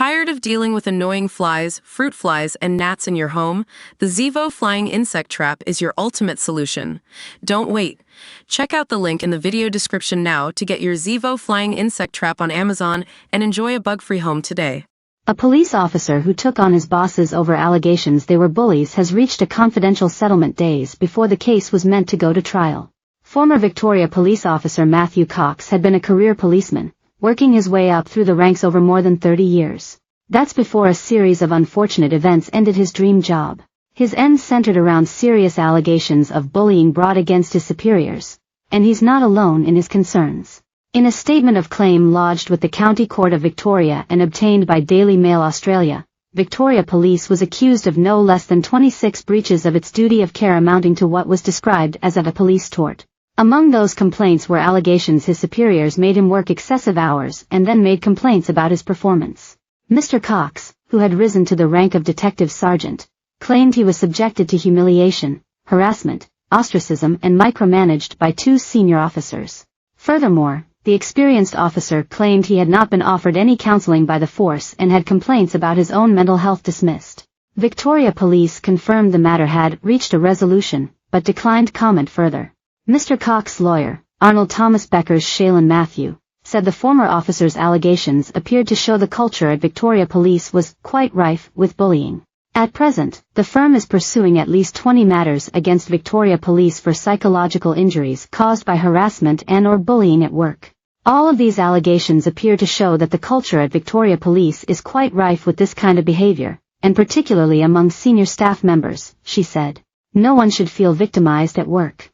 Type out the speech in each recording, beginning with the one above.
Tired of dealing with annoying flies, fruit flies, and gnats in your home? The Zevo Flying Insect Trap is your ultimate solution. Don't wait. Check out the link in the video description now to get your Zevo Flying Insect Trap on Amazon and enjoy a bug-free home today. A police officer who took on his bosses over allegations they were bullies has reached a confidential settlement days before the case was meant to go to trial. Former Victoria police officer Matthew Cox had been a career policeman, working his way up through the ranks over more than 30 years. That's before a series of unfortunate events ended his dream job. His end centered around serious allegations of bullying brought against his superiors, and he's not alone in his concerns. In a statement of claim lodged with the County Court of Victoria and obtained by Daily Mail Australia, Victoria Police was accused of no less than 26 breaches of its duty of care amounting to what was described as a police tort. Among those complaints were allegations his superiors made him work excessive hours and then made complaints about his performance. Mr. Cox, who had risen to the rank of detective sergeant, claimed he was subjected to humiliation, harassment, ostracism and micromanaged by two senior officers. Furthermore, the experienced officer claimed he had not been offered any counseling by the force and had complaints about his own mental health dismissed. Victoria Police confirmed the matter had reached a resolution, but declined comment further. Mr. Cox's lawyer, Arnold Thomas Becker's Shaylin Matthew, said the former officer's allegations appeared to show the culture at Victoria Police was quite rife with bullying. At present, the firm is pursuing at least 20 matters against Victoria Police for psychological injuries caused by harassment and/or bullying at work. All of these allegations appear to show that the culture at Victoria Police is quite rife with this kind of behavior, and particularly among senior staff members, she said. No one should feel victimized at work.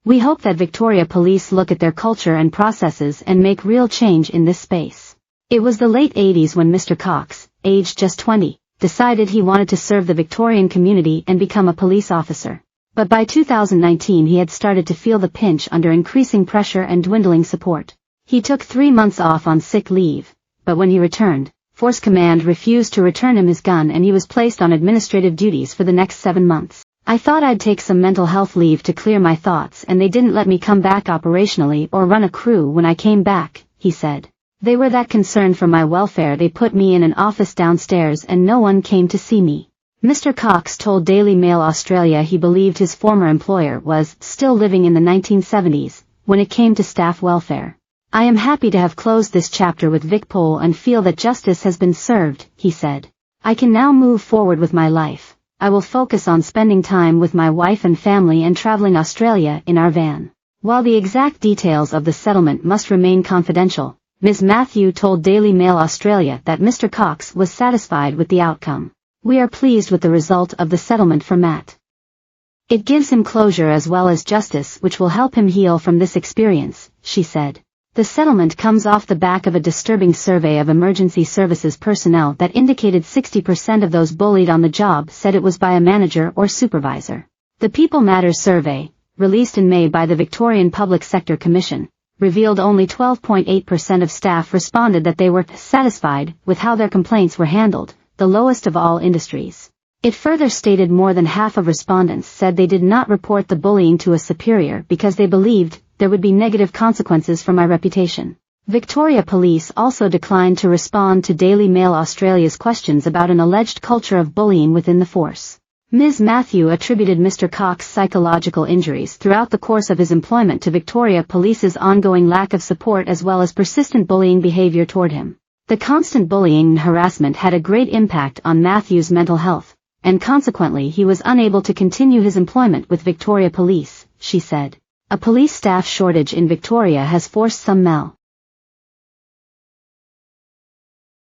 We hope that Victoria Police look at their culture and processes and make real change in this space. It was the late 80s when Mr. Cox, aged just 20, decided he wanted to serve the Victorian community and become a police officer. But by 2019 he had started to feel the pinch under increasing pressure and dwindling support. He took 3 months off on sick leave, but when he returned, Force Command refused to return him his gun and he was placed on administrative duties for the next 7 months. I thought I'd take some mental health leave to clear my thoughts and they didn't let me come back operationally or run a crew when I came back, he said. They were that concerned for my welfare they put me in an office downstairs and no one came to see me. Mr. Cox told Daily Mail Australia he believed his former employer was still living in the 1970s when it came to staff welfare. I am happy to have closed this chapter with VicPol and feel that justice has been served, he said. I can now move forward with my life. I will focus on spending time with my wife and family and traveling Australia in our van. While the exact details of the settlement must remain confidential, Ms. Matthew told Daily Mail Australia that Mr. Cox was satisfied with the outcome. We are pleased with the result of the settlement for Matt. It gives him closure as well as justice which will help him heal from this experience, she said. The settlement comes off the back of a disturbing survey of emergency services personnel that indicated 60% of those bullied on the job said it was by a manager or supervisor. The People Matters survey, released in May by the Victorian Public Sector Commission, revealed only 12.8% of staff responded that they were satisfied with how their complaints were handled, the lowest of all industries. It further stated more than half of respondents said they did not report the bullying to a superior because they believed there would be negative consequences for my reputation. Victoria Police also declined to respond to Daily Mail Australia's questions about an alleged culture of bullying within the force. Ms. Matthew attributed Mr. Cox's psychological injuries throughout the course of his employment to Victoria Police's ongoing lack of support as well as persistent bullying behavior toward him. The constant bullying and harassment had a great impact on Matthew's mental health, and consequently he was unable to continue his employment with Victoria Police, she said. A police staff shortage in Victoria has forced some